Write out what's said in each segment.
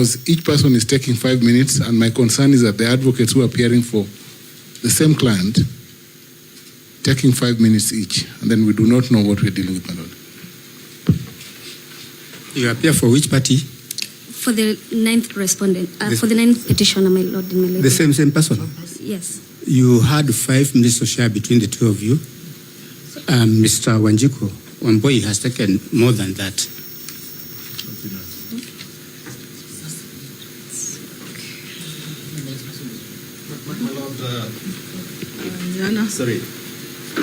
because each person is taking 5 minutes, and my concern is that the advocates who are appearing for the same client taking 5 minutes each, and then we do not know what we're dealing with, my lord. You appear for which party? For the 9th respondent, for the 9th petitioner, my lord and my lady. The same person? Yes. You had 5 minutes to share between the two of you. Mr. Wanjiku Wamboi has taken more than that. My lord, Yana, sorry.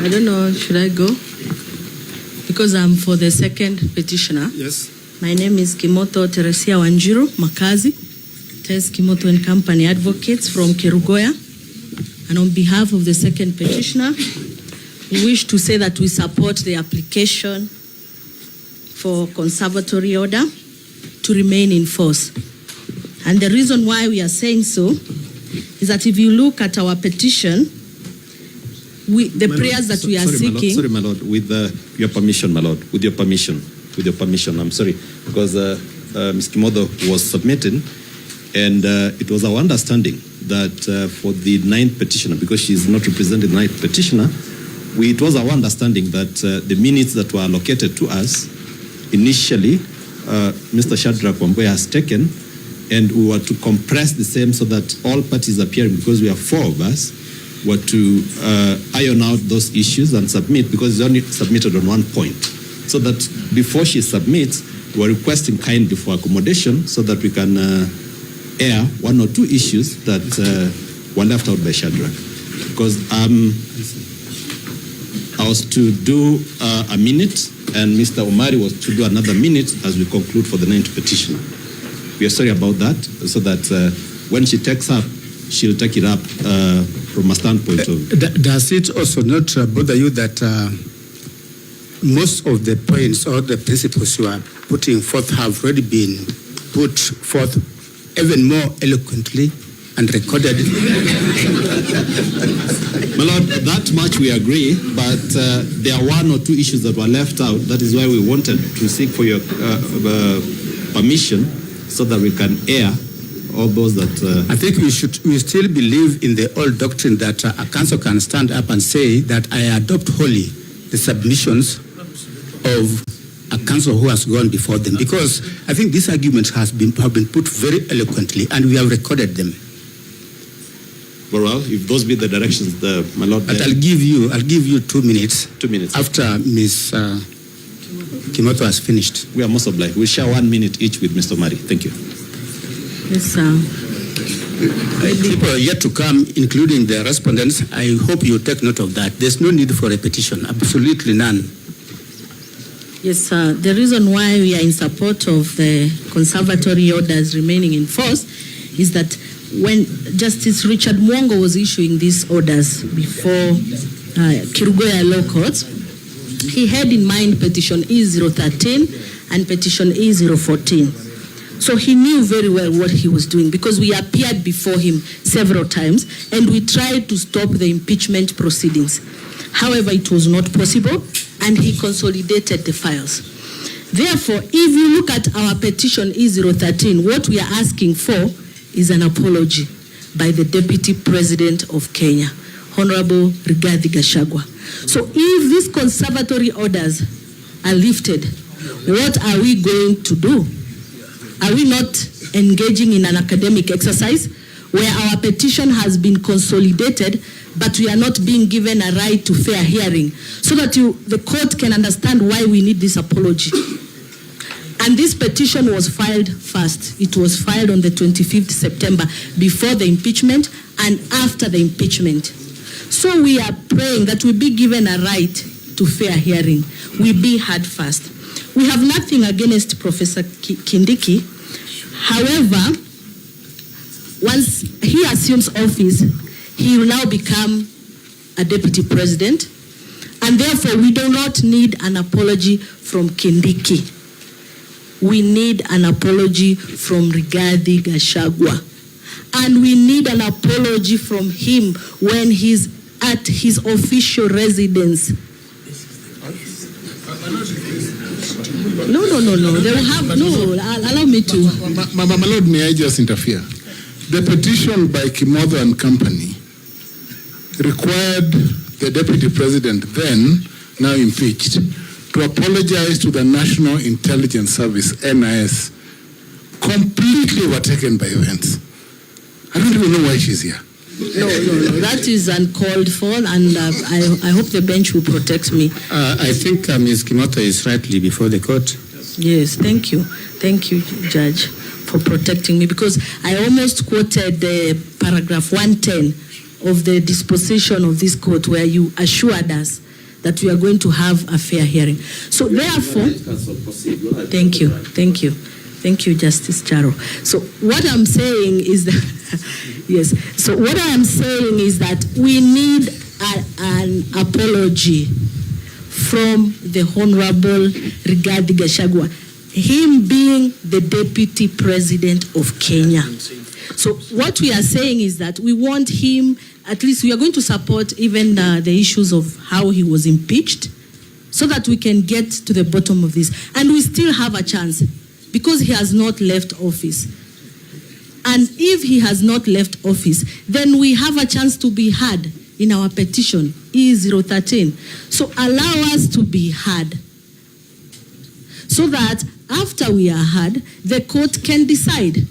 I don't know, should I go? Because I'm for the second petitioner. Yes. My name is Kimoto Teresia Wanjiru Makazi, Tess Kimoto and Company Advocates from Kerugoya. And on behalf of the second petitioner, we wish to say that we support the application for conservatory order to remain in force. And the reason why we are saying so is that if you look at our petition, the prayers that we are seeking... Sorry, my lord, with your permission, my lord, with your permission, I'm sorry, because Ms. Kimodo was submitting, and it was our understanding that for the 9th petitioner, because she is not representing the 9th petitioner, it was our understanding that the minutes that were allocated to us, initially, Mr. Shadrach Wamboi has taken, and we were to compress the same so that all parties appearing, because we are 4 of us, were to iron out those issues and submit, because it's only submitted on one point. So that before she submits, we're requesting kindly for accommodation so that we can air 1 or 2 issues that were left out by Shadrach. Because I was to do a minute, and Mr. Omari was to do another minute as we conclude for the 9th petition. We are sorry about that, so that when she takes up, she'll take it up from a standpoint of... Does it also not bother you that most of the points or the principles you are putting forth have already been put forth even more eloquently and recorded? My lord, that much we agree, but there are 1 or 2 issues that were left out. That is why we wanted to seek for your permission so that we can air all those that... I think we still believe in the old doctrine that a council can stand up and say that I adopt wholly the submissions of a council who has gone before them, because I think these arguments have been put very eloquently, and we have recorded them. Well, if those be the directions, my lord... But I'll give you 2 minutes. 2 minutes. After Ms. Kimoto has finished. We are most obliged. We'll share 1 minute each with Mr. Mari. Thank you. Yes, sir. People are yet to come, including the respondents. I hope you take note of that. There's no need for repetition, absolutely none. Yes, sir. The reason why we are in support of the conservatory orders remaining in force is that when Justice Richard Mwongo was issuing these orders before Kerugoya Law Courts, he had in mind petition E013 and petition E014. So he knew very well what he was doing, because we appeared before him several times and we tried to stop the impeachment proceedings. However, it was not possible, and he consolidated the files. Therefore, if you look at our petition E013, what we are asking for is an apology by the Deputy President of Kenya, Honorable Rigathi Gachagua. So if these conservatory orders are lifted, what are we going to do? Are we not engaging in an academic exercise where our petition has been consolidated, but we are not being given a right to fair hearing, so that the court can understand why we need this apology? And this petition was filed first. It was filed on the 25th September, before the impeachment and after the impeachment. So we are praying that we be given a right to fair hearing. We be heard first. We have nothing against Professor Kindiki. However, once he assumes office, he will now become a deputy president, and therefore we do not need an apology from Kindiki. We need an apology from Rigathi Gachagua, and we need an apology from him when he's at his official residence. No. They will have, no, allow me to. My lord, may I just interfere? The petition by Kimotho and company required the deputy president, then now impeached, to apologize to the National Intelligence Service, NIS, completely overtaken by events. I don't even know why she's here. No. That is uncalled for, and I hope the bench will protect me. I think Ms. Kimotho is rightly before the court. Yes, thank you. Thank you, Judge, for protecting me, because I almost quoted the paragraph 110 of the disposition of this court where you assured us that we are going to have a fair hearing. So therefore, thank you. Thank you, Justice Charo. So what I'm saying is that, yes, so what I am saying is that we need an apology from the Honorable Rigathi Gachagua, him being the Deputy President of Kenya. So what we are saying is that we want him, at least we are going to support even the issues of how he was impeached, so that we can get to the bottom of this. And we still have a chance, because he has not left office. And if he has not left office, then we have a chance to be heard in our petition, E013. So allow us to be heard, so that after we are heard, the court can decide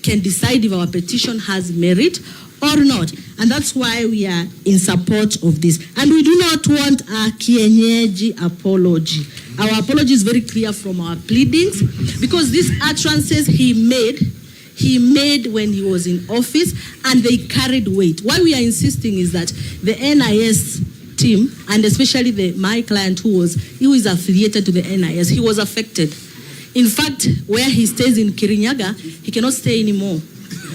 if our petition has merit or not. And that's why we are in support of this. And we do not want a kienyeji apology. Our apology is very clear from our pleadings, because these utterances he made when he was in office, and they carried weight. Why we are insisting is that the NIS team, and especially my client who is affiliated to the NIS, he was affected. In fact, where he stays in Kirinyaga, he cannot stay anymore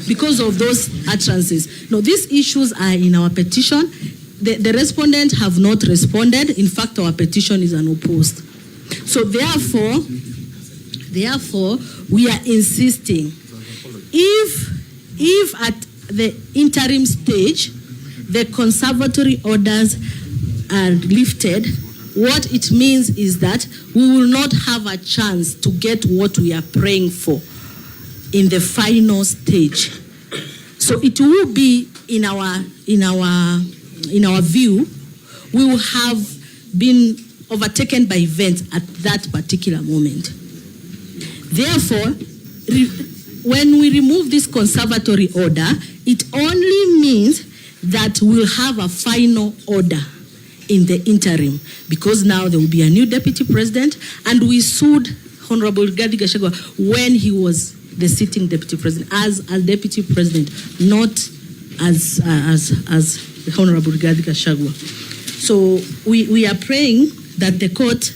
because of those utterances. No, these issues are in our petition. The respondents have not responded. In fact, our petition is unopposed. So therefore, we are insisting, if at the interim stage, the conservatory orders are lifted, what it means is that we will not have a chance to get what we are praying for in the final stage. So it will be in our view, we will have been overtaken by events at that particular moment. Therefore, when we remove this conservatory order, it only means that we'll have a final order in the interim, because now there will be a new deputy president, and we sued Honorable Rigathi Gachagua when he was the sitting deputy president, as deputy president, not as Honorable Rigathi Gachagua. So we are praying that the court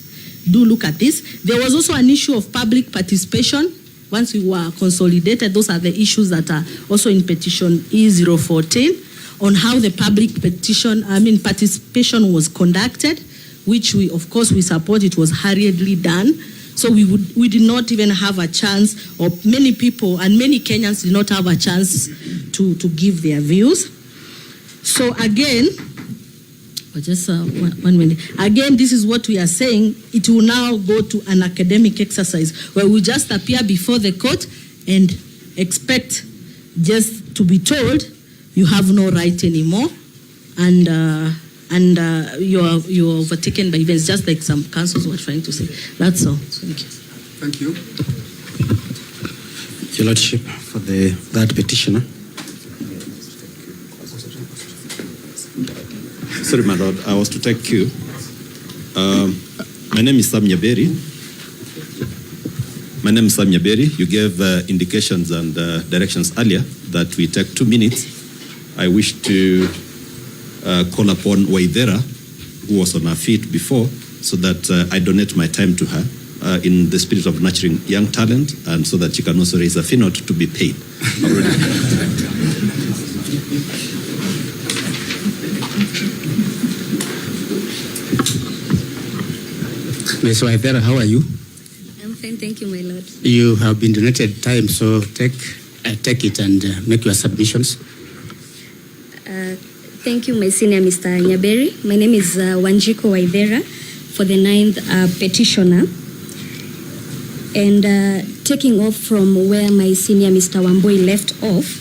do look at this. There was also an issue of public participation. Once we were consolidated, those are the issues that are also in petition E014, on how the public participation was conducted, which we support. It was hurriedly done. So we did not even have a chance, or many people and many Kenyans did not have a chance to give their views. So again, just 1 minute. Again, this is what we are saying. It will now go to an academic exercise where we just appear before the court and expect just to be told you have no right anymore, and you're overtaken by events, just like some councils were trying to say. That's all. Thank you. Thank you. Your Lordship, for that petitioner. Sorry, my lord, I was to take cue. My name is Sam Nyaberi. You gave indications and directions earlier that we take 2 minutes. I wish to call upon Waithera, who was on her feet before, so that I donate my time to her in the spirit of nurturing young talent, and so that she can also raise a fee note to be paid. Ms. Waithera, how are you? I'm fine, thank you, my lord. You have been donated time, so take it and make your submissions. Thank you, my senior Mr. Nyaberi. My name is Wanjiko Waithera, for the 9th petitioner. And taking off from where my senior Mr. Wamboi left off,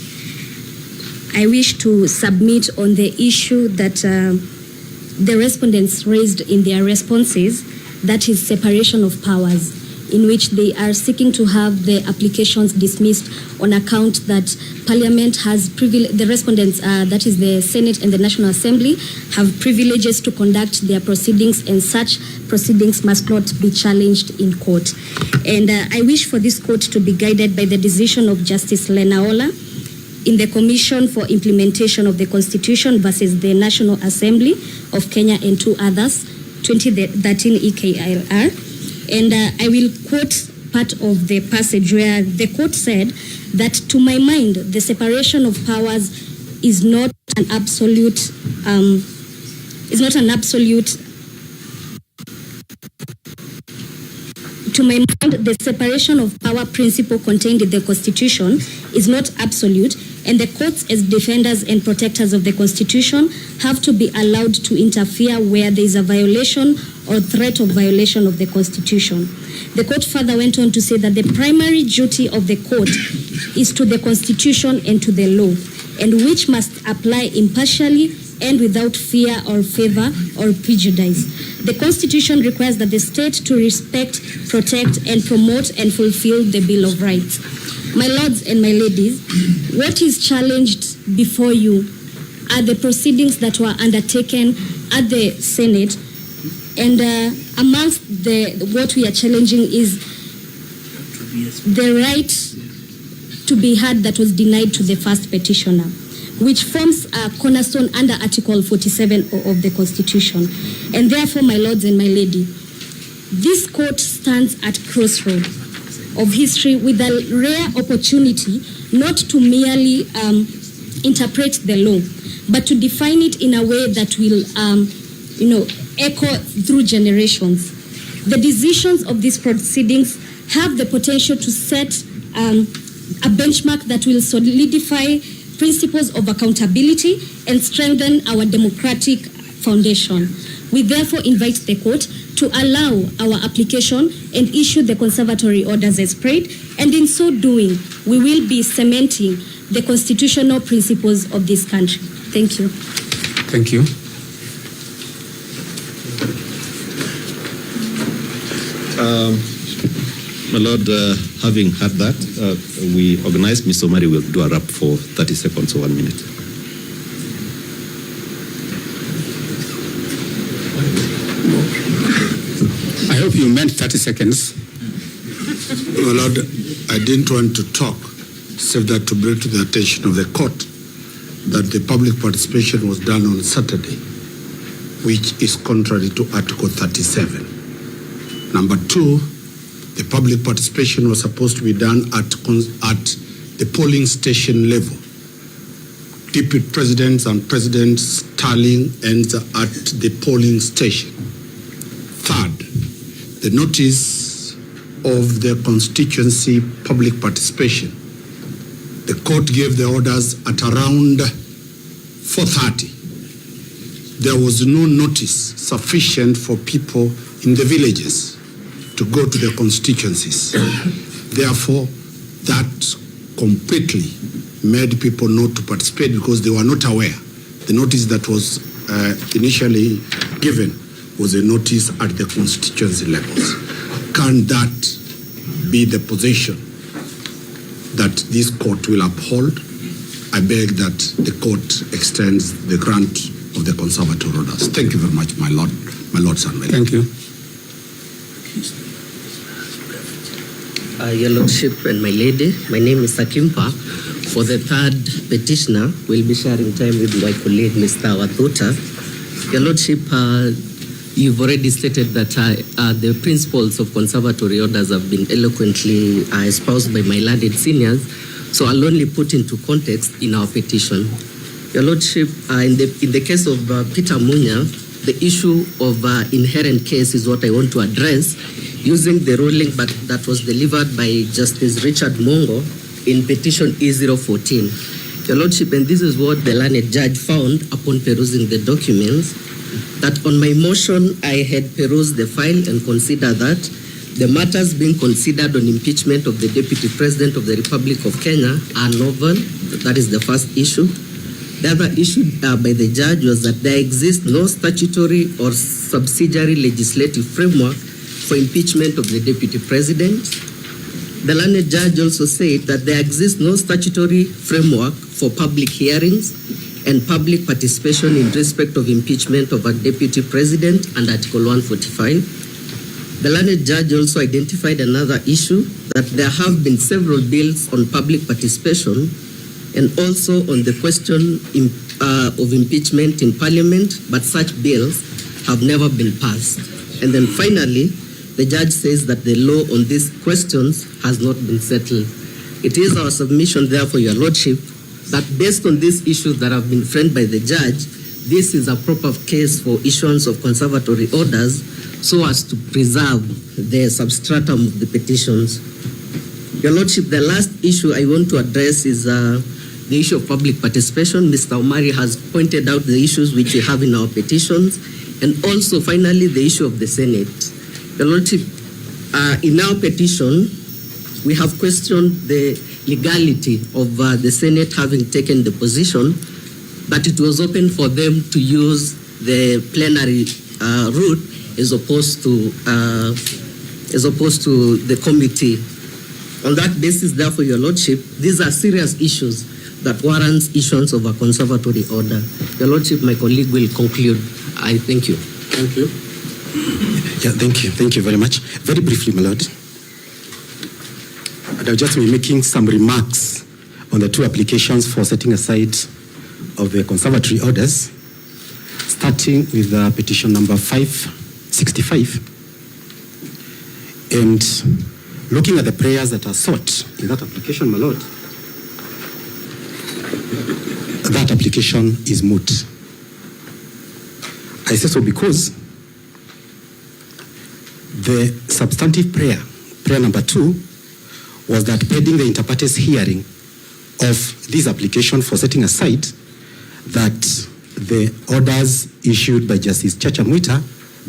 I wish to submit on the issue that the respondents raised in their responses, that is separation of powers, in which they are seeking to have the applications dismissed on account that Parliament has the respondents, that is the Senate and the National Assembly, have privileges to conduct their proceedings, and such proceedings must not be challenged in court. And I wish for this court to be guided by the decision of Justice Lenaola in the Commission for Implementation of the Constitution versus the National Assembly of Kenya and two others, 2013 EKLR. And I will quote part of the passage where the court said that, to my mind, the separation of powers is not an absolute, to my mind, the separation of power principle contained in the Constitution is not absolute, and the courts, as defenders and protectors of the Constitution, have to be allowed to interfere where there is a violation or threat of violation of the Constitution. The court further went on to say that the primary duty of the court is to the Constitution and to the law, and which must apply impartially and without fear or favor or prejudice. The Constitution requires that the state to respect, protect, and promote and fulfill the Bill of Rights. My lords and my ladies, what is challenged before you are the proceedings that were undertaken at the Senate, and amongst what we are challenging is the right to be heard that was denied to the first petitioner, which forms a cornerstone under Article 47 of the Constitution. And therefore, my lords and my lady, this court stands at crossroads of history with a rare opportunity not to merely interpret the law, but to define it in a way that will, echo through generations. The decisions of these proceedings have the potential to set a benchmark that will solidify principles of accountability and strengthen our democratic foundation. We therefore invite the court to allow our application and issue the conservatory orders as prayed, and in so doing, we will be cementing the constitutional principles of this country. Thank you. Thank you. My Lord, having had that, we organize Ms. Omari will do a wrap for 30 seconds or 1 minute. I hope you meant 30 seconds. My Lord, I didn't want to talk, except that to bring to the attention of the court that the public participation was done on Saturday, which is contrary to Article 37. Number two, the public participation was supposed to be done at the polling station level. Deputy presidents and presidents tallying ends at the polling station. Third, the notice of the constituency public participation. The court gave the orders at around 4:30. There was no notice sufficient for people in the villages to go to the constituencies. Therefore, that completely made people not to participate because they were not aware. The notice that was initially given was a notice at the constituency levels. Can that be the position that this court will uphold? I beg that the court extends the grant of the conservatory orders. Thank you very much, my lords and my ladies. Thank you. Your Lordship and my lady, my name is Sakimpa. For the third petitioner, we'll be sharing time with my colleague, Mr. Wathuta. Your Lordship, you've already stated that the principles of conservatory orders have been eloquently espoused by my learned seniors, so I'll only put into context in our petition. Your Lordship, in the case of Peter Munya, the issue of inherent case is what I want to address, using the ruling that was delivered by Justice Richard Mongo in petition E014. Your Lordship, and this is what the learned judge found upon perusing the documents, that on my motion I had perused the file and considered that The matters being considered on impeachment of the Deputy President of the Republic of Kenya are novel. That is the first issue. The other issue by the judge was that there exists no statutory or subsidiary legislative framework for impeachment of the Deputy President. The learned judge also said that there exists no statutory framework for public hearings and public participation in respect of impeachment of a Deputy President under Article 145. The learned judge also identified another issue, that there have been several bills on public participation and also on the question of impeachment in Parliament, but such bills have never been passed. And then finally, the judge says that the law on these questions has not been settled. It is our submission, therefore, Your Lordship, that based on these issues that have been framed by the judge, this is a proper case for issuance of conservatory orders so as to preserve the substratum of the petitions. Your Lordship, the last issue I want to address is the issue of public participation. Mr. Omari has pointed out the issues which we have in our petitions, and also finally the issue of the Senate. Your Lordship, in our petition, we have questioned the legality of the Senate having taken the position that it was open for them to use the plenary route as opposed to the committee. On that basis, therefore, Your Lordship, these are serious issues that warrants issuance of a conservatory order. Your Lordship, my colleague will conclude. I thank you. Thank you. Yeah, thank you. Thank you very much. Very briefly, my Lord. And I'll just be making some remarks on the two applications for setting aside of the conservatory orders, starting with petition number 565. And looking at the prayers that are sought in that application, my Lord, that application is moot. I say so because the substantive prayer number 2, was that pending the inter partes hearing of this application for setting aside, that the orders issued by Justice Chacha Mwita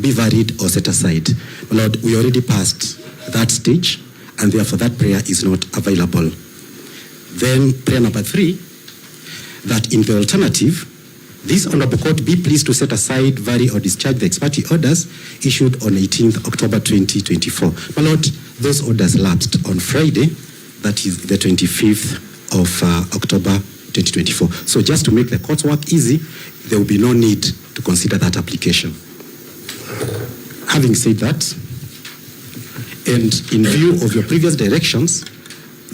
be varied or set aside. My Lord, we already passed that stage, and therefore that prayer is not available. Then prayer number 3, that in the alternative, this Honorable Court be pleased to set aside, vary or discharge the ex parte orders issued on 18th October 2024. My Lord, those orders lapsed on Friday, that is the 25th of October 2024. So just to make the court's work easy, there will be no need to consider that application. Having said that, and in view of your previous directions,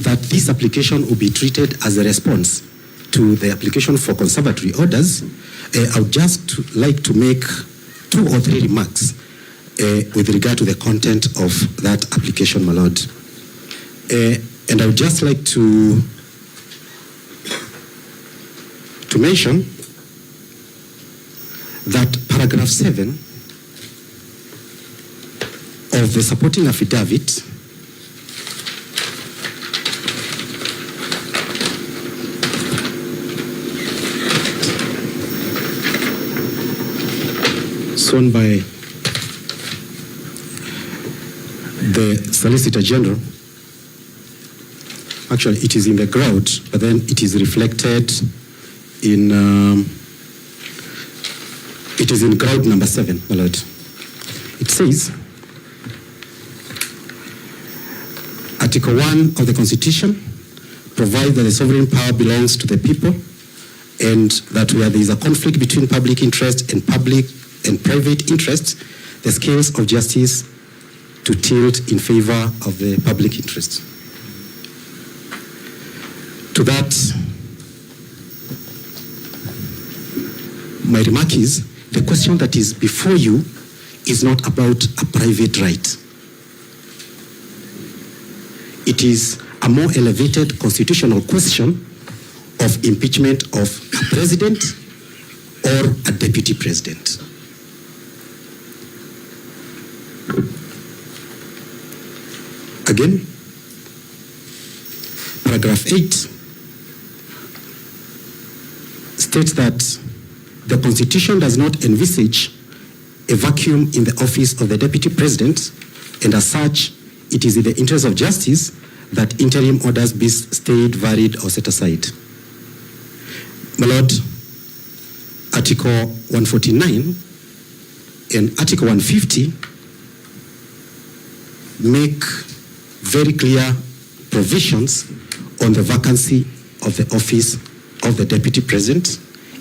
that this application will be treated as a response to the application for conservatory orders, I would just like to make 2 or 3 remarks with regard to the content of that application, my Lord. And I would just like to mention that paragraph 7 of the supporting affidavit sworn by the Solicitor General. Actually, it is in the ground, but then it is reflected in ground number 7, my Lord. It says, Article 1 of the Constitution provides that the sovereign power belongs to the people, and that where there is a conflict between public interest and private interest, the scales of justice to tilt in favor of the public interest. To that, my remark is, the question that is before you is not about a private right. It is a more elevated constitutional question of impeachment of a president or a deputy president. Again, paragraph 8 states that the Constitution does not envisage a vacuum in the office of the deputy president, and as such, it is in the interest of justice that interim orders be stayed, varied, or set aside. My Lord, Article 149 and Article 150 make very clear provisions on the vacancy of the office of the Deputy President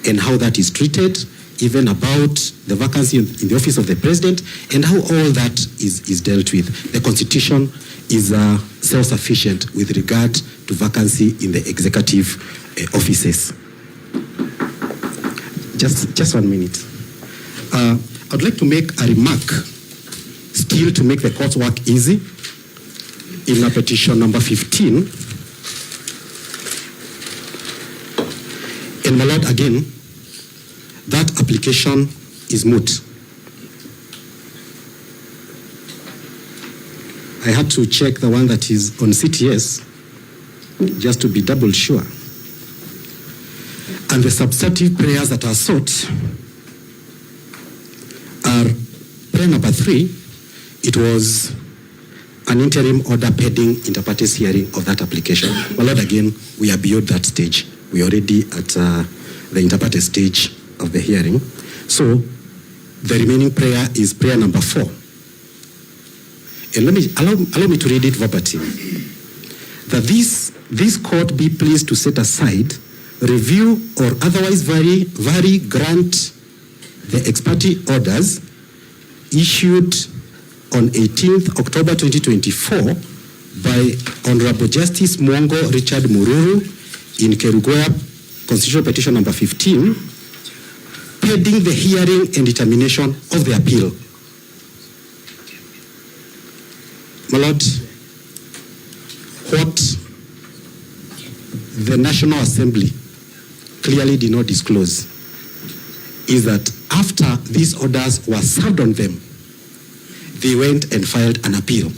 and how that is treated, even about the vacancy in the office of the President and how all that is dealt with. The Constitution is self-sufficient with regard to vacancy in the executive offices. Just 1 minute. I'd like to make a remark, still to make the court's work easy, in a petition number 15. And my Lord, again, that application is moot. I had to check the one that is on CTS just to be double sure. And the substantive prayers that are sought are prayer number 3. It was an interim order pending inter partes hearing of that application. My Lord, again, we are beyond that stage. We are already at the inter partes stage of the hearing. So the remaining prayer is prayer number 4. And allow me to read it verbatim. That this court be pleased to set aside, review, or otherwise vary grant the ex parte orders issued on 18th October 2024 by Honorable Justice Mwongo Richard Mururu in Gachagua'S Constitutional Petition number 15, pending the hearing and determination of the appeal. My Lord, what the National Assembly clearly did not disclose is that after these orders were served on them, they went and filed an appeal.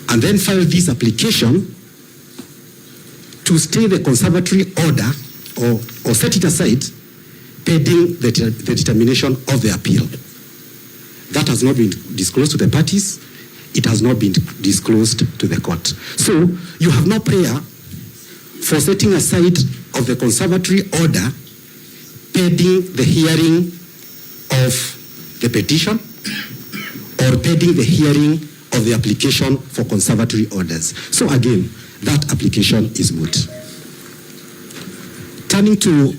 And then filed this application to stay the conservatory order or set it aside pending the determination of the appeal. That has not been disclosed to the parties. It has not been disclosed to the court. So you have no prayer for setting aside of the conservatory order pending the hearing of the petition or pending the hearing of the application for conservatory orders. So again, that application is moot. Turning to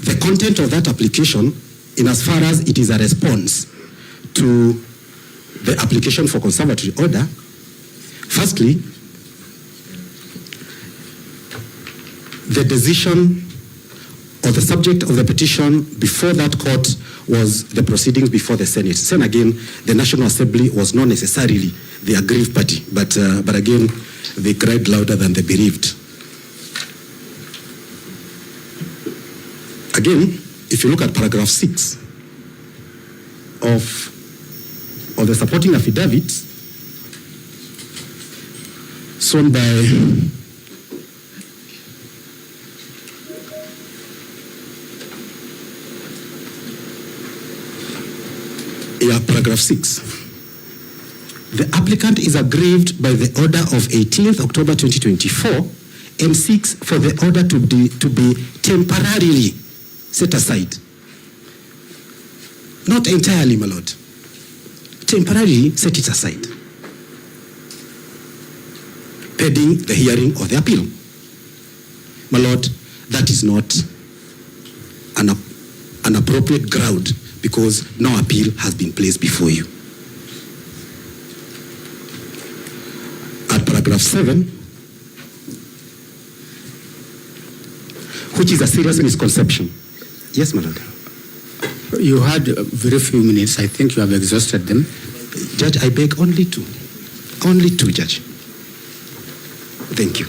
the content of that application, in as far as it is a response to the application for conservatory order, firstly, the decision or the subject of the petition before that court was the proceedings before the Senate. Then again, the National Assembly was not necessarily the aggrieved party, but again, they cried louder than the bereaved. Again, if you look at paragraph 6 of the supporting affidavit, shown by paragraph 6. The applicant is aggrieved by the order of 18th October 2024 and seeks for the order to be temporarily set aside. Not entirely, my Lord. Temporarily set it aside, pending the hearing of the appeal. My Lord, that is not an appropriate ground because no appeal has been placed before you. At paragraph 7, which is a serious misconception. Yes, my Lord. You had very few minutes. I think you have exhausted them. Judge, I beg only two. Only two, Judge. Thank you.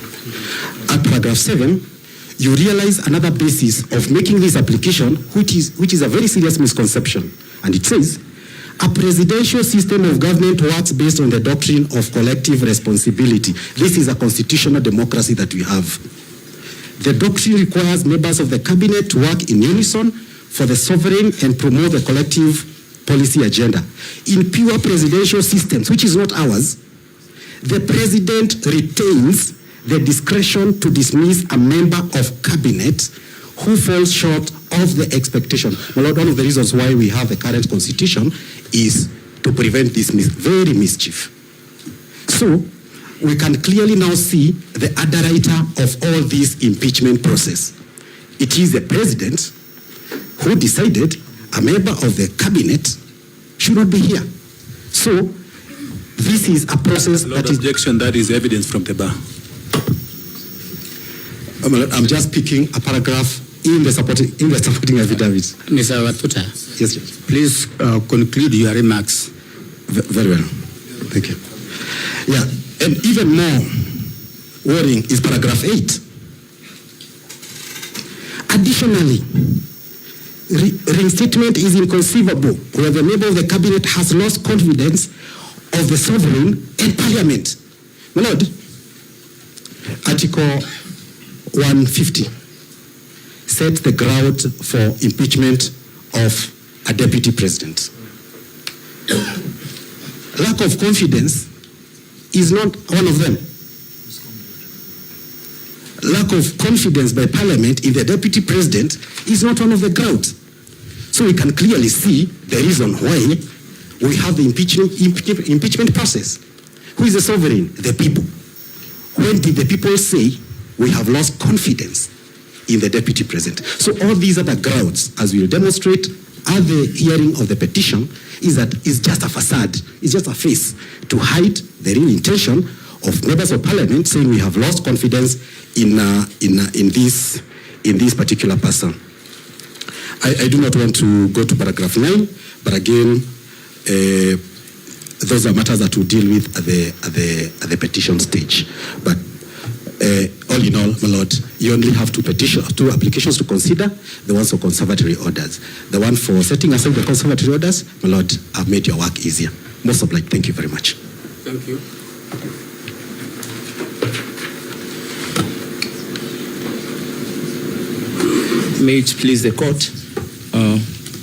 At paragraph 7, you realize another basis of making this application, which is a very serious misconception. And it says, a presidential system of government works based on the doctrine of collective responsibility. This is a constitutional democracy that we have. The doctrine requires members of the cabinet to work in unison for the sovereign and promote the collective policy agenda. In pure presidential systems, which is not ours, the president retains the discretion to dismiss a member of cabinet who falls short of the expectation. Well, one of the reasons why we have the current constitution is to prevent this very mischief. So, we can clearly now see the underwriter of all this impeachment process. It is the president who decided a member of the cabinet should not be here. So, this is a process that is... Objection, that is evidence from the bar. I'm just picking a paragraph in the supporting affidavit. Mr. Watuta, Yes, Judge. please conclude your remarks. Very well. Thank you. Yeah, and even more worrying is paragraph 8. Additionally, reinstatement is inconceivable where the member of the cabinet has lost confidence of the sovereign and parliament. My Lord, Article 150 sets the ground for impeachment of a deputy president. Lack of confidence is not one of them. Lack of confidence by parliament in the deputy president is not one of the grounds. So we can clearly see the reason why we have the impeachment process. Who is the sovereign? The people. When did the people say we have lost confidence in the deputy president? So all these other grounds, as we will demonstrate at the hearing of the petition, is that it's just a facade, it's just a face to hide the real intention of members of parliament saying we have lost confidence in this particular person. I do not want to go to paragraph 9, but again, those are matters that we'll deal with at the petition stage. But all in all, my Lord, you only have two applications to consider, the ones for conservatory orders. The one for setting aside the conservatory orders, my Lord, I've made your work easier. Most obliged. Thank you very much. Thank you. May it please the court.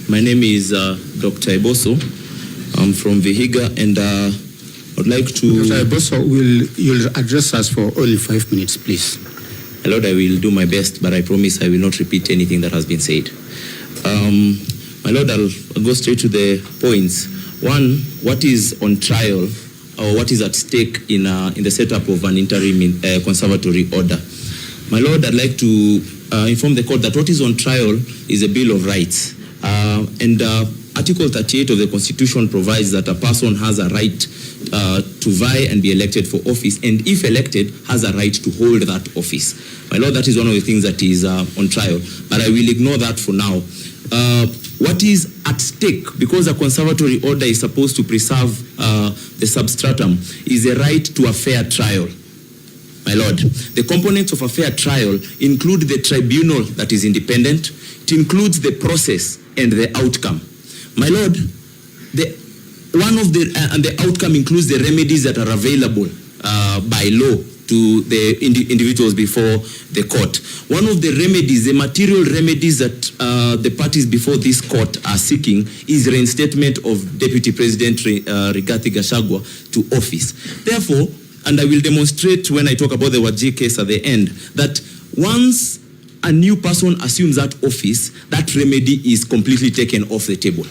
My name is Dr. Eboso. I'm from Vihiga, and I'd like to... Dr. Eboso, you'll address us for only 5 minutes, please. My Lord, I will do my best, but I promise I will not repeat anything that has been said. My Lord, I'll go straight to the points. One, what is on trial, or what is at stake in the setup of an interim conservatory order? My Lord, I'd like to inform the court that what is on trial is a Bill of Rights. Article 38 of the Constitution provides that a person has a right to vie and be elected for office, and if elected, has a right to hold that office. My Lord, that is one of the things that is on trial, but I will ignore that for now. What is at stake, because a conservatory order is supposed to preserve the substratum, is a right to a fair trial. My Lord, the components of a fair trial include the tribunal that is independent. It includes the process and the outcome. My Lord, the outcome includes the remedies that are available by law to the individuals before the court. One of the remedies, the material remedies that the parties before this court are seeking, is reinstatement of Deputy President Rigathi Gachagua to office. Therefore, and I will demonstrate when I talk about the Wajir case at the end, that once a new person assumes that office, that remedy is completely taken off the table.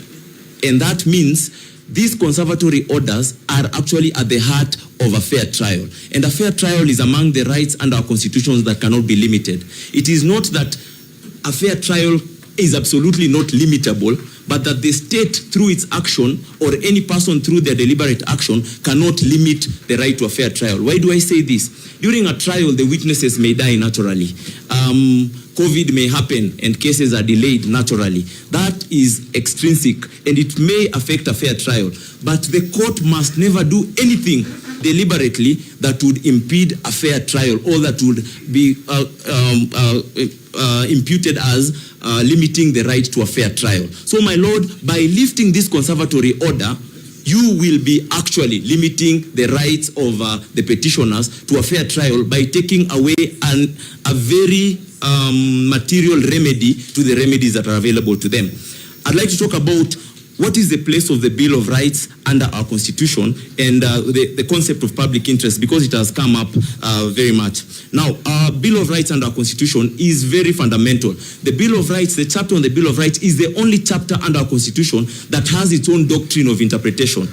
And that means these conservatory orders are actually at the heart of a fair trial. And a fair trial is among the rights under our constitutions that cannot be limited. It is not that a fair trial is absolutely not limitable, but that the state through its action or any person through their deliberate action cannot limit the right to a fair trial. Why do I say this? During a trial, the witnesses may die naturally. COVID may happen and cases are delayed naturally. That is extrinsic and it may affect a fair trial. But the court must never do anything deliberately that would impede a fair trial or that would be imputed as limiting the right to a fair trial. So, my Lord, by lifting this conservatory order, you will be actually limiting the rights of the petitioners to a fair trial by taking away a very material remedy to the remedies that are available to them. I'd like to talk about what is the place of the Bill of Rights under our Constitution and the concept of public interest, because it has come up very much. Now, our Bill of Rights under our Constitution is very fundamental. The Bill of Rights, the chapter on the Bill of Rights, is the only chapter under our Constitution that has its own doctrine of interpretation.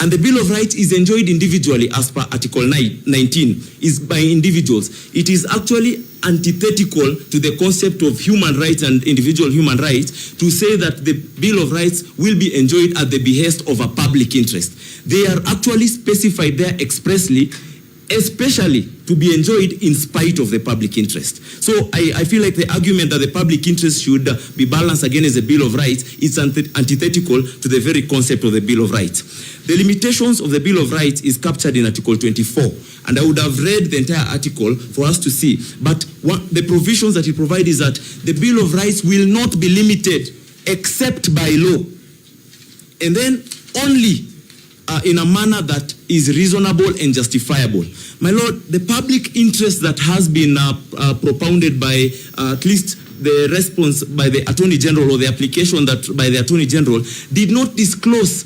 And the Bill of Rights is enjoyed individually as per Article 19, is by individuals. It is actually antithetical to the concept of human rights and individual human rights to say that the Bill of Rights will be enjoyed at the behest of a public interest. They are actually specified there expressly, especially to be enjoyed in spite of the public interest. So I feel like the argument that the public interest should be balanced against the Bill of Rights is antithetical to the very concept of the Bill of Rights. The limitations of the Bill of Rights is captured in Article 24, and I would have read the entire article for us to see, but the provisions that it provides is that the Bill of Rights will not be limited except by law, and then only in a manner that is reasonable and justifiable. My Lord, the public interest that has been propounded by at least the response by the Attorney General, or the application that by the Attorney General, did not disclose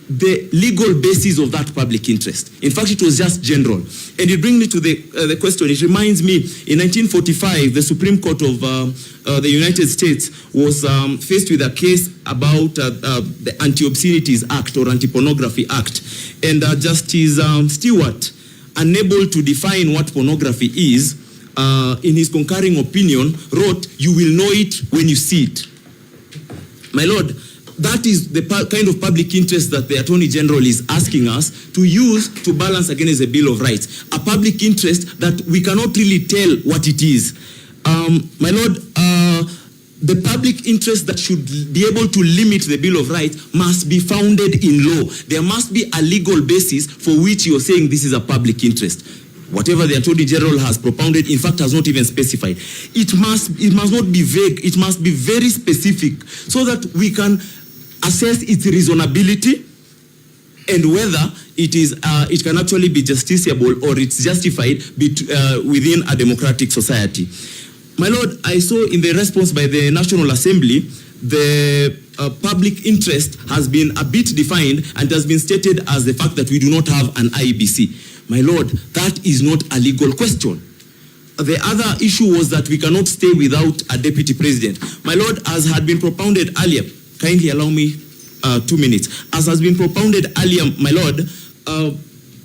the legal basis of that public interest. In fact, it was just general. And it brings me to the question. It reminds me, in 1945, the Supreme Court of the United States was faced with a case about the Anti-Obscenities Act or Anti-Pornography Act. And Justice Stewart, unable to define what pornography is, in his concurring opinion, wrote, "You will know it when you see it." My Lord, that is the kind of public interest that the Attorney General is asking us to use to balance against the Bill of Rights. A public interest that we cannot really tell what it is. My Lord, the public interest that should be able to limit the Bill of Rights must be founded in law. There must be a legal basis for which you're saying this is a public interest. Whatever the Attorney General has propounded, in fact, has not even specified. It must not be vague. It must be very specific so that we can assess its reasonability and whether it can actually be justiciable or it's justified within a democratic society. My Lord, I saw in the response by the National Assembly, the public interest has been a bit defined and has been stated as the fact that we do not have an IEBC. My Lord, that is not a legal question. The other issue was that we cannot stay without a deputy president. My Lord, as had been propounded earlier, kindly allow me 2 minutes. As has been propounded earlier, my Lord,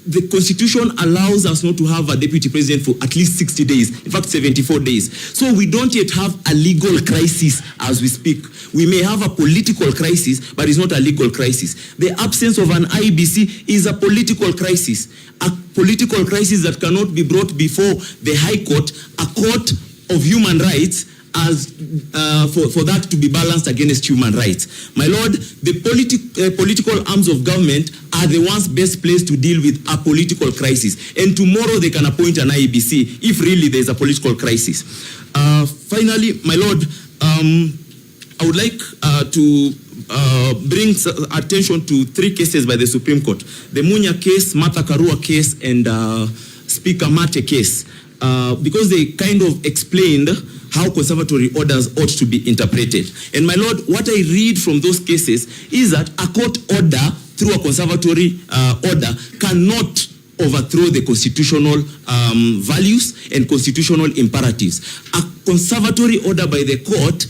the Constitution allows us not to have a deputy president for at least 60 days, in fact 74 days. So we don't yet have a legal crisis as we speak. We may have a political crisis, but it's not a legal crisis. The absence of an IBC is a political crisis. A political crisis that cannot be brought before the High Court, a court of human rights, as for that to be balanced against human rights. My Lord, the political arms of government are the ones best placed to deal with a political crisis. And tomorrow they can appoint an IEBC if really there is a political crisis. Finally, my Lord, I would like to bring attention to 3 cases by the Supreme Court. The Munya case, Martha Karua case, and Speaker Mate case. Because they kind of explained how conservatory orders ought to be interpreted. And my Lord, what I read from those cases is that a court order through a conservatory order cannot overthrow the constitutional values and constitutional imperatives. A conservatory order by the court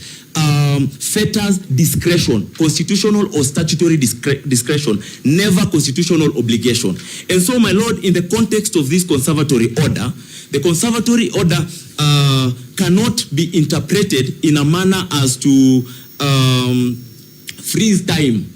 fetters discretion, constitutional or statutory discretion, never constitutional obligation. And so, my Lord, in the context of this conservatory order, the conservatory order cannot be interpreted in a manner as to freeze time.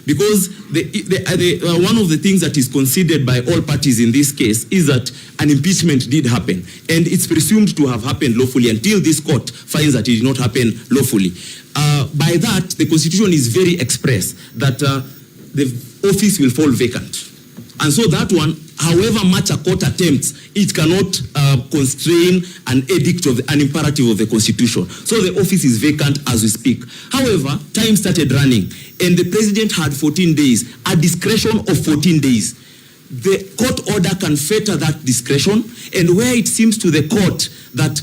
Because one of the things that is considered by all parties in this case is that an impeachment did happen. And it's presumed to have happened lawfully until this court finds that it did not happen lawfully. By that, the Constitution is very express that the office will fall vacant. And so that one, however much a court attempts, it cannot constrain an edict of an imperative of the Constitution. So the office is vacant as we speak. However, time started running, and the president had 14 days, a discretion of 14 days. The court order can fetter that discretion, and where it seems to the court that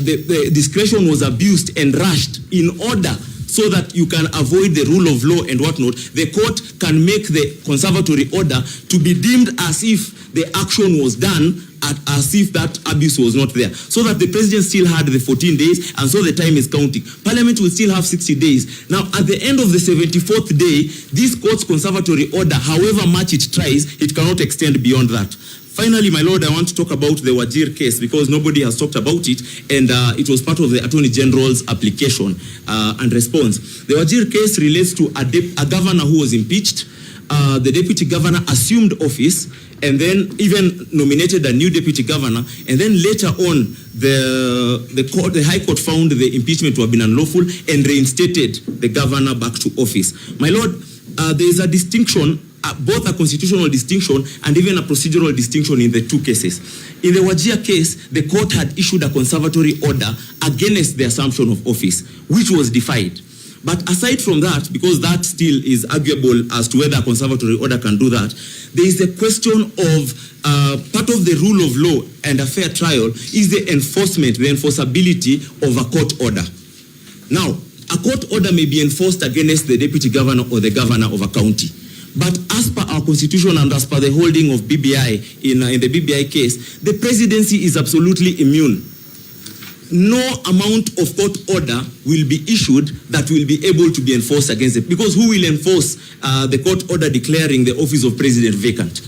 the discretion was abused and rushed in order so that you can avoid the rule of law and whatnot, the court can make the conservatory order to be deemed as if the action was done as if that abuse was not there, so that the president still had the 14 days, and so the time is counting. Parliament will still have 60 days. Now, at the end of the 74th day, this court's conservatory order, however much it tries, it cannot extend beyond that. Finally, my lord, I want to talk about the Wajir case because nobody has talked about it, and it was part of the Attorney General's application and response. The Wajir case relates to a governor who was impeached. The deputy governor assumed office and then even nominated a new deputy governor, and then later on the High Court found the impeachment to have been unlawful and reinstated the governor back to office. My lord, there is a distinction, both a constitutional distinction and even a procedural distinction in the two cases. In the Wajir case, the court had issued a conservatory order against the assumption of office, which was defied. But aside from that, because that still is arguable as to whether a conservatory order can do that, there is the question of part of the rule of law and a fair trial is the enforcement, the enforceability of a court order. Now, a court order may be enforced against the deputy governor or the governor of a county. But as per our constitution and as per the holding of BBI in the BBI case, the presidency is absolutely immune. No amount of court order will be issued that will be able to be enforced against it. Because who will enforce the court order declaring the office of president vacant?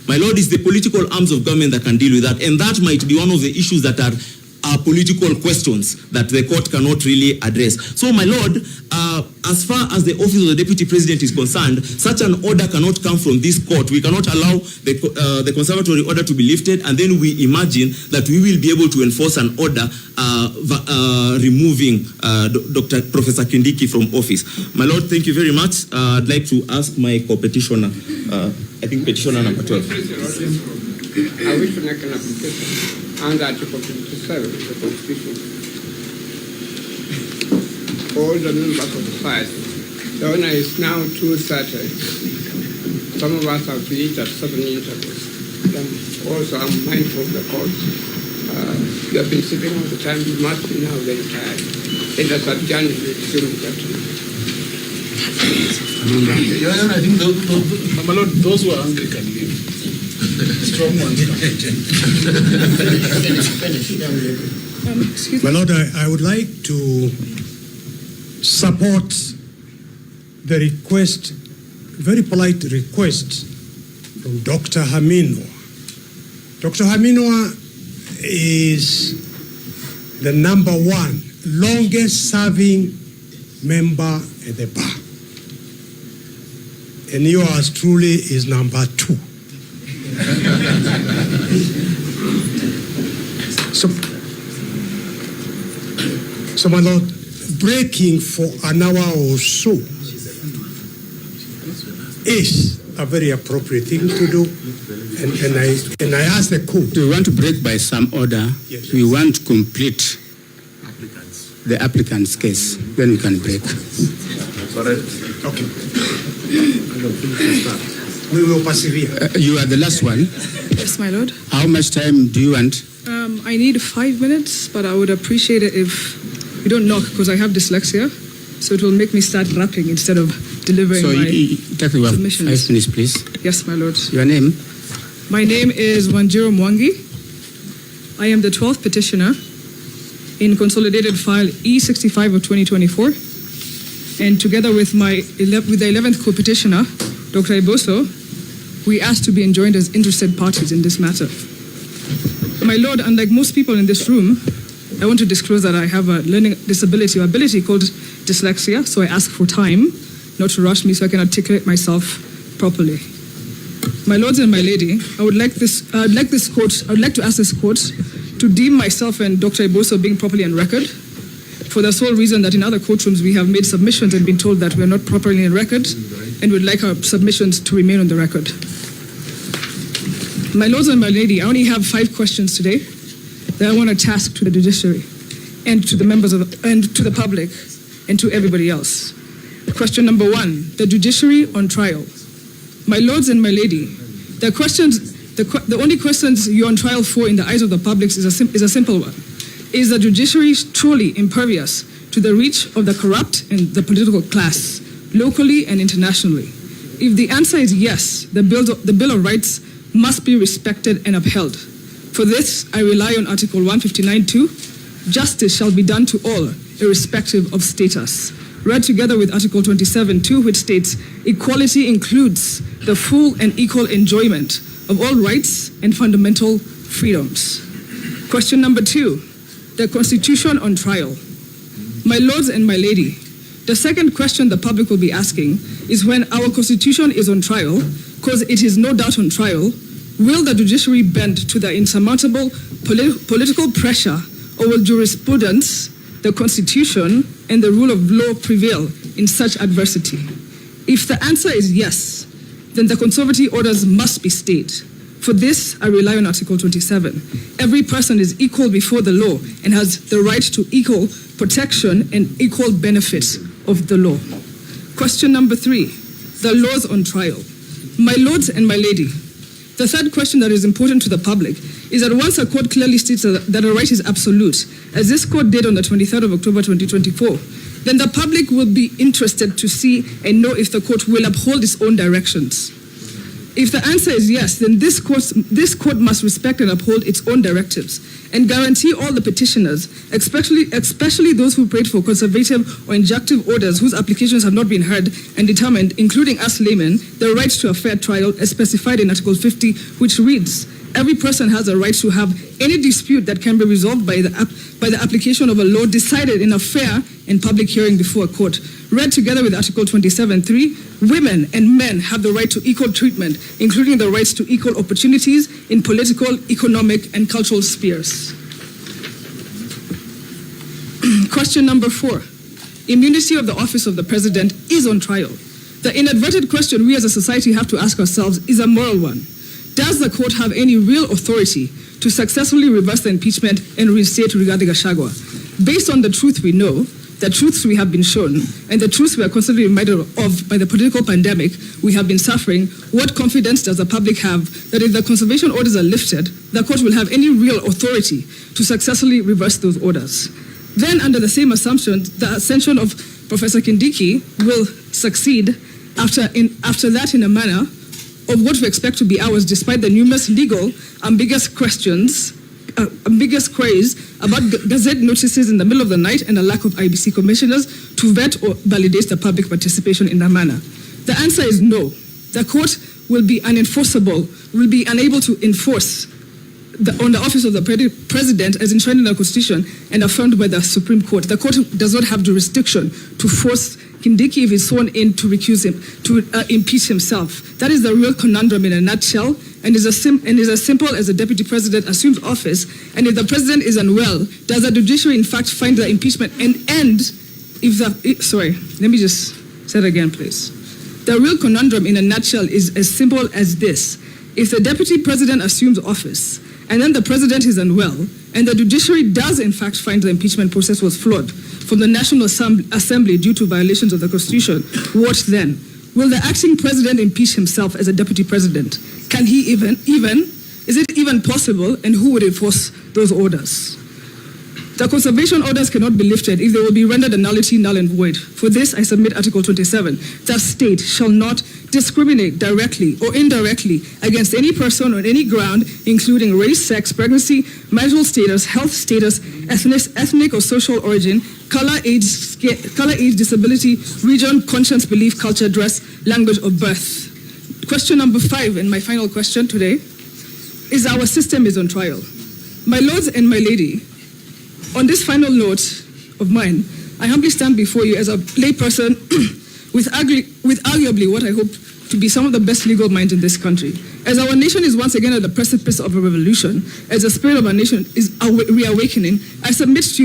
My lord, it's the political arms of government that can deal with that. And that might be one of the issues that are political questions that the court cannot really address. So, my lord, as far as the office of the deputy president is concerned, such an order cannot come from this court. We cannot allow the conservatory order to be lifted, and then we imagine that we will be able to enforce an order removing Professor Kindiki from office. My lord, thank you very much. I'd like to ask my co-petitioner, I think petitioner number 12. I wish to make an application under Article 57 of the Constitution. All the members of the site. The owner is now 2:30. Some of us have to eat at 7 intervals. Also, I'm mindful of the court. You have been sitting all the time. You must be now very tired. Let us adjourn to resume that. I think those who are angry can leave. Strong ones. My lord, I would like to support the request, very polite request from Dr. Haminwa. Dr. Haminwa is the #1 longest serving member at the bar. And yours truly is #2. So, my lord, breaking for an hour or so is a very appropriate thing to do, and I ask the court. Do we want to break by some order? Yes. We want to complete the applicant's case, then we can break. Okay. We will persevere. You are the last one. Yes, my lord. How much time do you want? I need 5 minutes, but I would appreciate it if you don't knock, because I have dyslexia, so it will make me start rapping instead of delivering my submissions. 5 minutes, please. Yes, my lord. Your name? My name is Wanjiro Mwangi. I am the 12th petitioner in consolidated file E65 of 2024, and together with the 11th co-petitioner, Dr. Eboso, we asked to be enjoined as interested parties in this matter. My lord, unlike most people in this room, I want to disclose that I have a learning disability or ability called dyslexia, so I ask for time, not to rush me, so I can articulate myself properly. My lords and my lady, I would like to ask this court to deem myself and Dr. Eboso being properly on record, for the sole reason that in other courtrooms we have made submissions and been told that we are not properly on record, and would like our submissions to remain on the record. My lords and my lady, I only have 5 questions today that I want to task to the judiciary and to the members and to the public and to everybody else. Question number 1, the judiciary on trial. My lords and my lady, the only questions you're on trial for in the eyes of the public is a simple one. Is the judiciary truly impervious to the reach of the corrupt and the political class, locally and internationally? If the answer is yes, the Bill of Rights must be respected and upheld. For this, I rely on Article 159.2, justice shall be done to all, irrespective of status. Read together with Article 27.2, which states, equality includes the full and equal enjoyment of all rights and fundamental freedoms. Question number 2, the Constitution on trial. My lords and my lady, the second question the public will be asking is when our Constitution is on trial, because it is no doubt on trial, will the judiciary bend to the insurmountable political pressure, or will jurisprudence, the Constitution, and the rule of law prevail in such adversity? If the answer is yes, then the conservative orders must be stayed. For this, I rely on Article 27. Every person is equal before the law and has the right to equal protection and equal benefits of the law. Question number 3, the laws on trial. My lords and my lady, the third question that is important to the public is that once a court clearly states that a right is absolute, as this court did on the 23rd of October 2024, then the public will be interested to see and know if the court will uphold its own directions. If the answer is yes, then this court must respect and uphold its own directives and guarantee all the petitioners, especially those who prayed for conservative or injunctive orders whose applications have not been heard and determined, including us laymen, the right to a fair trial as specified in Article 50, which reads, every person has a right to have any dispute that can be resolved by the application of a law decided in a fair and public hearing before a court. Read together with Article 27.3, women and men have the right to equal treatment, including the rights to equal opportunities in political, economic, and cultural spheres. Question number 4, immunity of the office of the president is on trial. The inadvertent question we as a society have to ask ourselves is a moral one. Does the court have any real authority to successfully reverse the impeachment and reinstate Rigathi Gachagua? Based on the truth we know, the truths we have been shown, and the truths we are constantly reminded of by the political pandemic we have been suffering, what confidence does the public have that if the conservation orders are lifted, the court will have any real authority to successfully reverse those orders? Then, under the same assumption, the ascension of Professor Kindiki will succeed after that in a manner of what we expect to be ours, despite the numerous legal ambiguous questions, ambiguous queries about gazette notices in the middle of the night and a lack of IBC commissioners to vet or validate the public participation in that manner. The answer is no. The court will be unenforceable, will be unable to enforce on the office of the president as enshrined in the Constitution and affirmed by the Supreme Court. The court does not have jurisdiction to force Kindiki, if he's sworn in, to recuse him, to impeach himself. That is the real conundrum in a nutshell, and is as simple as the deputy president assumes office, and if the president is unwell, does the judiciary in fact find the impeachment sorry, let me just say it again, please. The real conundrum in a nutshell is as simple as this. If the deputy president assumes office, and then the president is unwell, and the judiciary does in fact find the impeachment process was flawed from the National Assembly due to violations of the Constitution, what then? Will the acting president impeach himself as a deputy president? Can he even, is it even possible, and who would enforce those orders? The conservation orders cannot be lifted if they will be rendered a nullity, null and void. For this, I submit Article 27. The state shall not discriminate directly or indirectly against any person on any ground, including race, sex, pregnancy, marital status, health status, ethnic or social origin, color, age, disability, region, conscience, belief, culture, dress, language, or birth. Question number 5, and my final question today, is our system is on trial. My lords and my lady, on this final note of mine, I humbly stand before you as a layperson with arguably what I hope to be some of the best legal minds in this country. As our nation is once again at the precipice of a revolution, as the spirit of our nation is reawakening, I submit to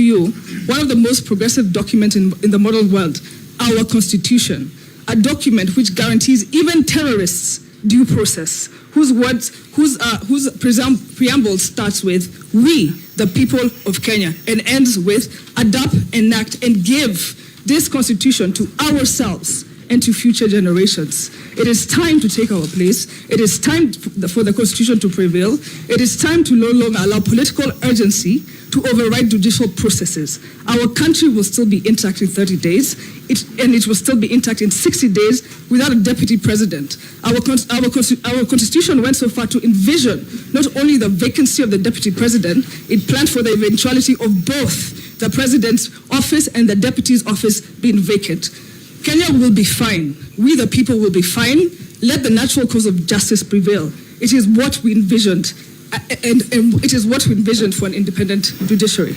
you one of the most progressive documents in the modern world, our Constitution, a document which guarantees even terrorists due process, whose preamble starts with "we, the people of Kenya," and ends with "adopt, enact, and give this Constitution to ourselves and to future generations. It is time to take our place. It is time for the Constitution to prevail. It is time to no longer allow political urgency to override judicial processes. Our country will still be intact in 30 days, and it will still be intact in 60 days without a deputy president. Our Constitution went so far to envision not only the vacancy of the deputy president, it planned for the eventuality of both the president's office and the deputy's office being vacant. Kenya will be fine. We, the people, will be fine. Let the natural cause of justice prevail. It is what we envisioned, and it is what we envisioned for an independent judiciary.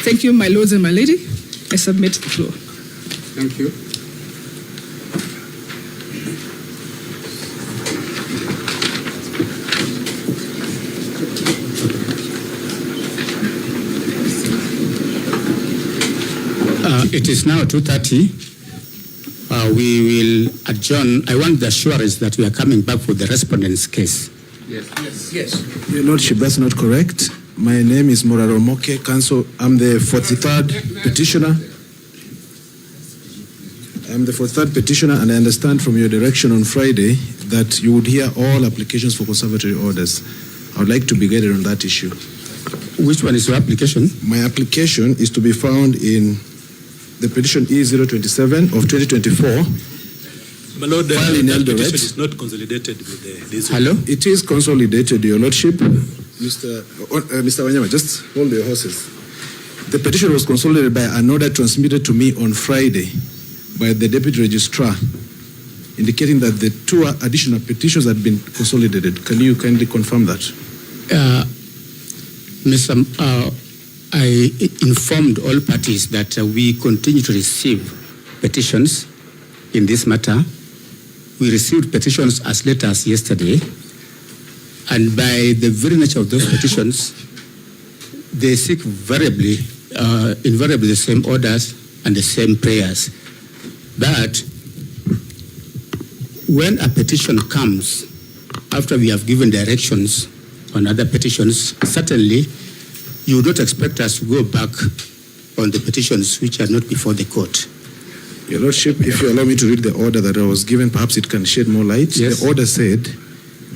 Thank you, my lords and my lady. I submit the floor. Thank you. It is now 2:30. We will adjourn. I want the assurance that we are coming back for the respondent's case. Yes. Your Lordship, that's not correct. My name is Moraro Moke, Counsel. I'm the 43rd petitioner. I'm the 43rd petitioner, and I understand from your direction on Friday that you would hear all applications for conservatory orders. I would like to be guided on that issue. Which one is your application? My application is to be found in the petition E027 of 2024. My Lord, File in that Eldoret. petition is not consolidated with this. Hello? It is consolidated, Your Lordship. Mr. Wanyama, just hold your horses. The petition was consolidated by an order transmitted to me on Friday by the Deputy Registrar, indicating that the two additional petitions had been consolidated. Can you kindly confirm that? I informed all parties that we continue to receive petitions in this matter. We received petitions as late as yesterday, and by the very nature of those petitions, they seek invariably the same orders and the same prayers. But when a petition comes after we have given directions on other petitions, certainly you would not expect us to go back on the petitions which are not before the court. Your Lordship, if you allow me to read the order that I was given, perhaps it can shed more light. Yes. The order said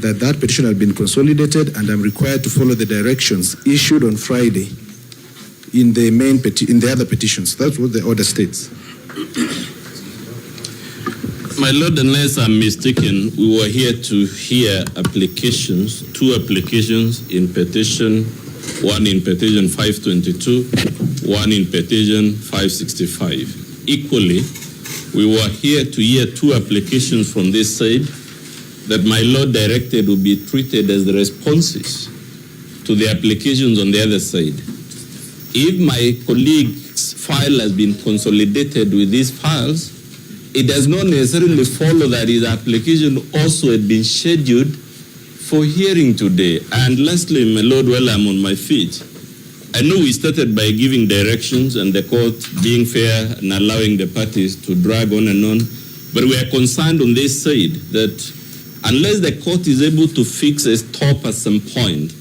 that that petition had been consolidated, and I'm required to follow the directions issued on Friday in the in the other petitions. That's what the order states. My Lord, unless I'm mistaken, we were here to hear applications, two applications in petition, one in petition 522, one in petition 565. Equally, we were here to hear two applications from this side that my Lord directed will be treated as the responses to the applications on the other side. If my colleague's file has been consolidated with these files, it does not necessarily follow that his application also had been scheduled for hearing today. And lastly, my Lord, while I'm on my feet, I know we started by giving directions and the court being fair and allowing the parties to drag on and on, but we are concerned on this side that unless the court is able to fix a stop at some point,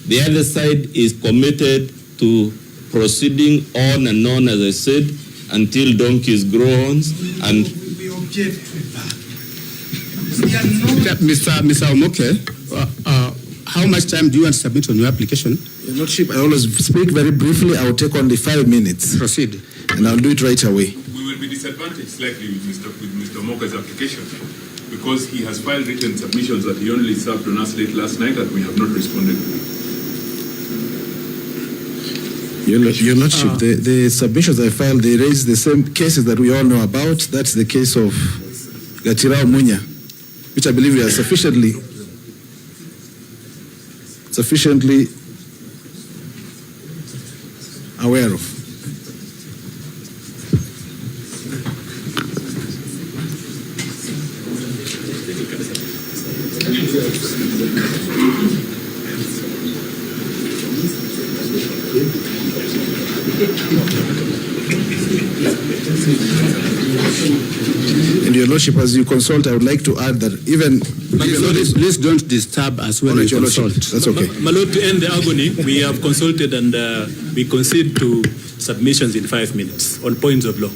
the other side is committed to proceeding on and on, as I said, until donkeys grow horns. And We object to that. Mr. Omoke, how much time do you want to submit on your application? Your Lordship, I always speak very briefly. I will take only 5 minutes. Proceed. And I'll do it right away. We will be disadvantaged slightly with Mr. Omoke's application because he has filed written submissions that he only served on us late last night that we have not responded to. Your Lordship, the submissions I filed, they raise the same cases that we all know about. That's the case of Gachagua'S, which I believe we are sufficiently aware of. And Your Lordship, as you consult, I would like to add that even... Please don't disturb us when we consult. That's okay. My Lord, to end the agony, we have consulted and we concede to submissions in 5 minutes on points of law.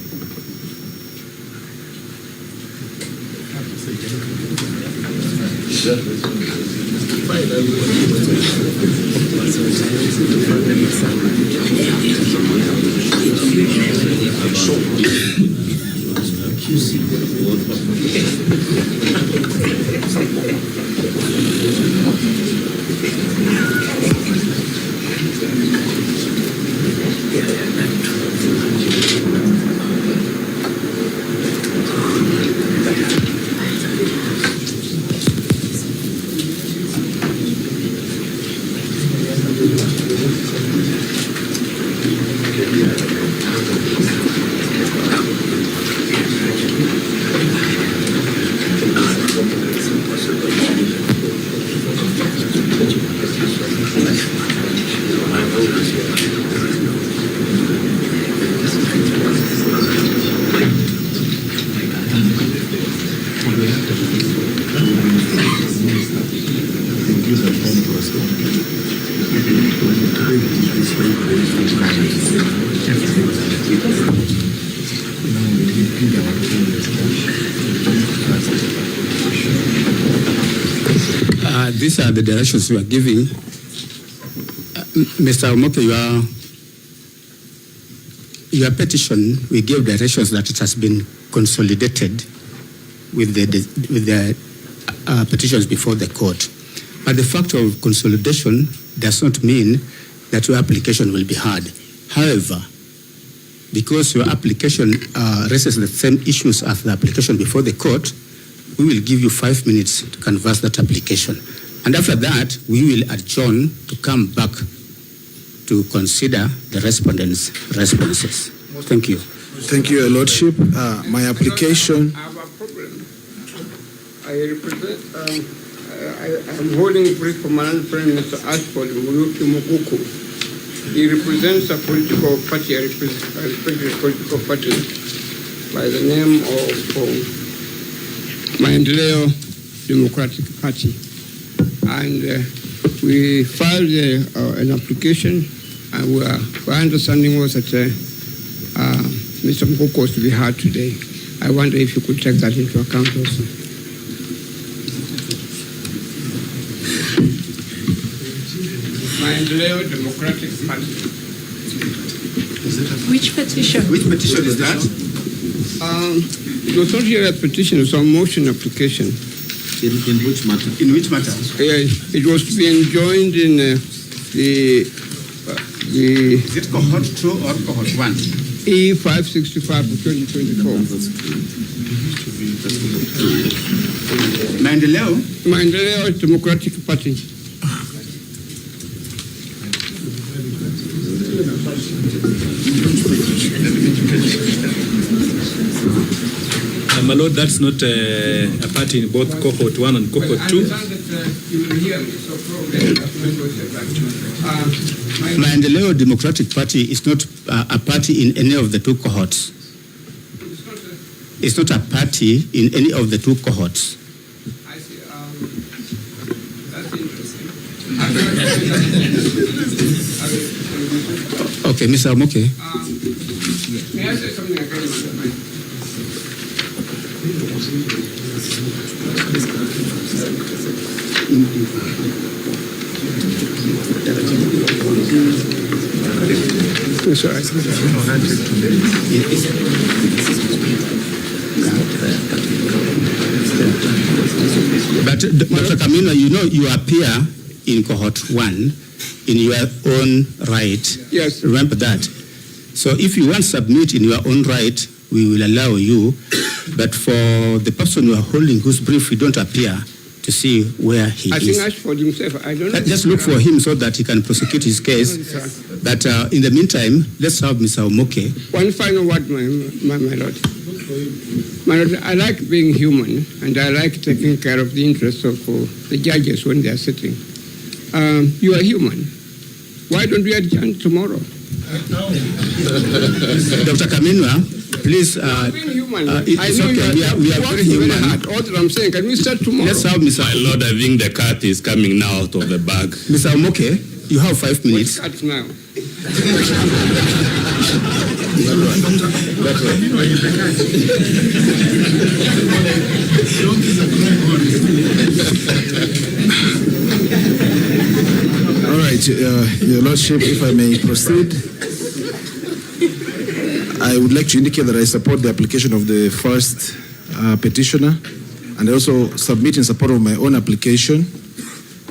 These are the directions we are giving. Mr. Omoke, your petition, we gave directions that it has been consolidated with the petitions before the court. But the fact of consolidation does not mean that your application will be heard. However, because your application raises the same issues as the application before the court, we will give you 5 minutes to canvass that application. And after that, we will adjourn to come back to consider the respondents' responses. Thank you. Thank you, Your Lordship. My application. I have a problem. I'm holding a brief for my Prime Minister Ashford Muluki Muguku. He represents a political party, I respect a political party by the name of Maendeleo Democratic Party. And we filed an application, and our understanding was that Mr. Muguku was to be heard today. I wonder if you could take that into account also. Maendeleo Democratic Party. Which petition? Which petition is that? It was not really a petition, it was a motion application. In which matter? In which matter? It was to be enjoined in the Is it cohort 2 or cohort 1? E565 of 2024. Maendeleo Democratic Party. My Lord, that's not a party in both cohort 1 and cohort 2. Maendeleo Democratic Party is not a party in any of the two cohorts. It's not a party in any of the two cohorts. I see. That's interesting. Okay, Mr. Omoke. May I say something again? But Dr. Kamino, you know you appear in cohort 1 in your own right. Yes. Remember that. So if you want to submit in your own right, we will allow you. But for the person you are holding whose brief, you don't appear to see where he is. I think Ashford himself, I don't know. Just look for him so that he can prosecute his case. But in the meantime, let's have Mr. Omoke. One final word, my Lord. My Lord, I like being human, and I like taking care of the interests of the judges when they are sitting. You are human. Why don't we adjourn tomorrow? Dr. Kaminwa, please. It's okay. We are very human. All that I'm saying, can we start tomorrow? Let's have Mr. My Lord, I think the cat is coming now out of the bag. Mr. Omoke, You have 5 minutes. Cut now. All right, Your Lordship, if I may proceed, I would like to indicate that I support the application of the first petitioner, and I also submit in support of my own application,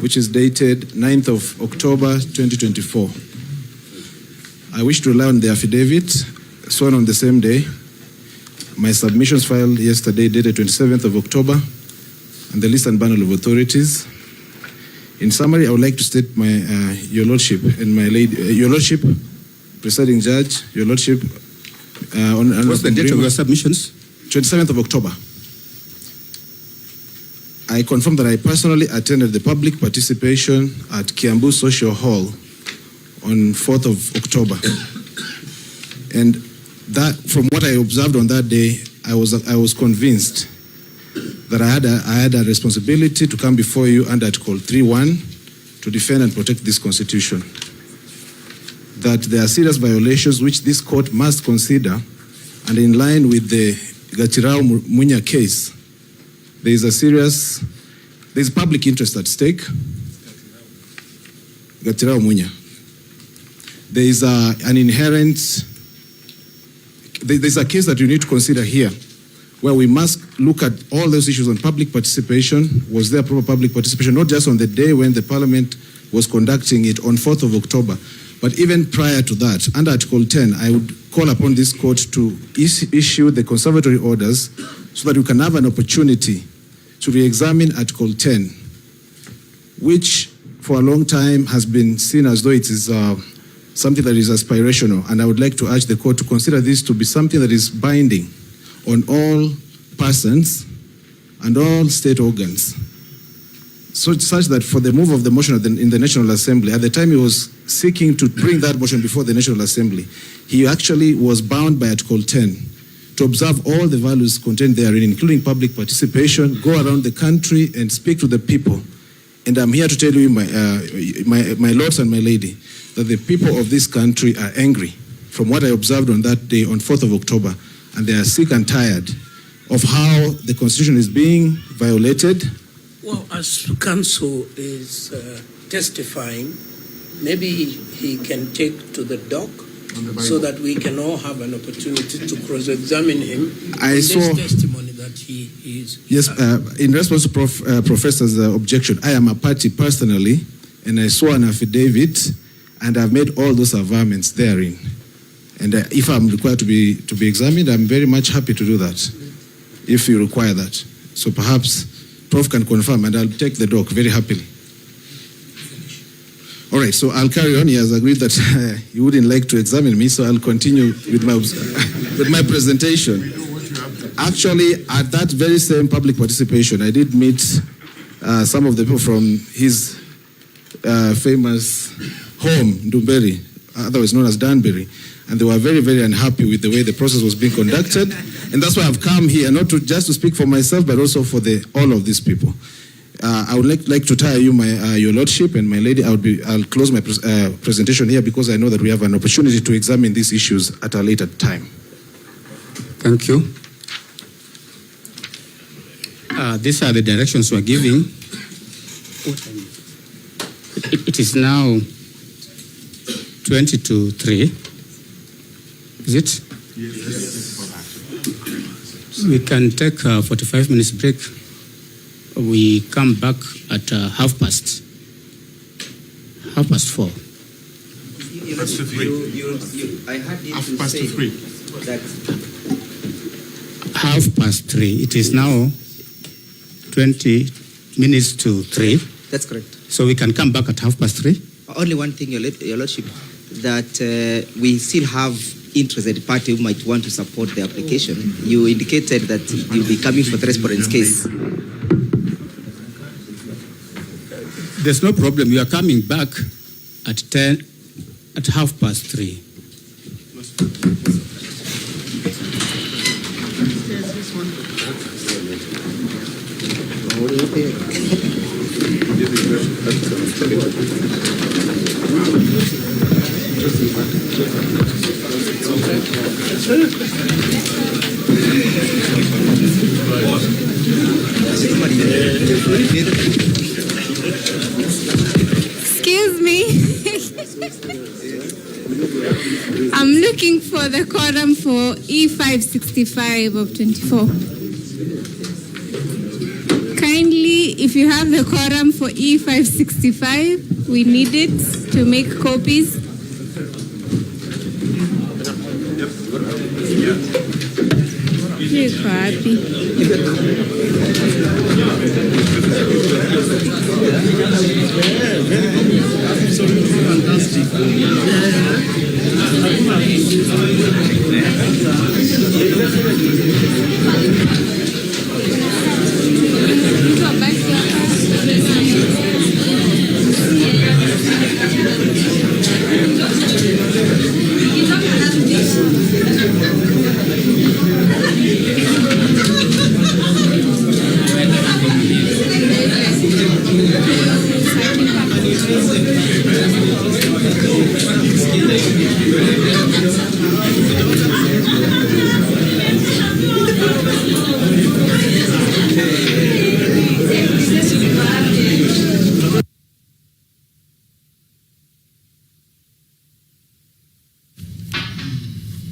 which is dated 9th of October 2024. I wish to rely on the affidavit sworn on the same day, my submissions filed yesterday dated 27th of October, and the list and bundle of authorities. In summary, I would like to state my, Your Lordship and my lady, Your Lordship, Presiding Judge, Your Lordship. What's the date of your submissions? 27th of October. I confirm that I personally attended the public participation at Kiambu Social Hall on 4th of October. And that, from what I observed on that day, I was convinced that I had a responsibility to come before you under Article 3.1 to defend and protect this Constitution. That there are serious violations which this court must consider, and in line with the Gachagua'S case, there's public interest at stake. Gachagua'S. There is an inherent, there's a case that you need to consider here, where we must look at all those issues on public participation. Was there proper public participation, not just on the day when the Parliament was conducting it on 4th of October, but even prior to that, under Article 10, I would call upon this court to issue the conservatory orders so that we can have an opportunity to re-examine Article 10, which for a long time has been seen as though it is something that is aspirational. And I would like to urge the court to consider this to be something that is binding on all persons and all state organs. So such that for the move of the motion in the National Assembly, at the time he was seeking to bring that motion before the National Assembly, he actually was bound by Article 10 to observe all the values contained therein, including public participation, go around the country and speak to the people. And I'm here to tell you, my lords and my lady, that the people of this country are angry from what I observed on that day, on 4th of October, and they are sick and tired of how the Constitution is being violated. Well, as counsel is testifying, maybe he can take to the dock so that we can all have an opportunity to cross-examine him. I saw this testimony that he is. Yes, in response to Professor's objection, I am a party personally, and I saw an affidavit, and I've made all those averments therein. And if I'm required to be examined, I'm very much happy to do that, if you require that. So perhaps Prof can confirm, and I'll take the doc very happily. All right, so I'll carry on. He has agreed that he wouldn't like to examine me, so I'll continue with my presentation. Actually, at that very same public participation, I did meet some of the people from his famous home, Ndumberi, otherwise known as Danbury, and they were very, very unhappy with the way the process was being conducted. And that's why I've come here, not just to speak for myself, but also for all of these people. I would like to tire you, Your Lordship and my lady. I'll close my presentation here because I know that we have an opportunity to examine these issues at a later time. Thank you. These are the directions we're giving. It is now 20 to 3. Is it? Yes. We can take a 45 minutes break. We come back at 4:30. 4:30. I heard you say that 3:30. It is now 20 minutes to 3. That's correct. So we can come back at 3:30. Only one thing, Your Lordship, that we still have interested party who might want to support the application. You indicated that you'll be coming for the respondent's case. There's no problem. You are coming back at 3:30. Excuse me. I'm looking for the quorum for E565 of 24. Kindly, if you have the quorum for E565, we need it to make copies. You're happy.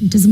It is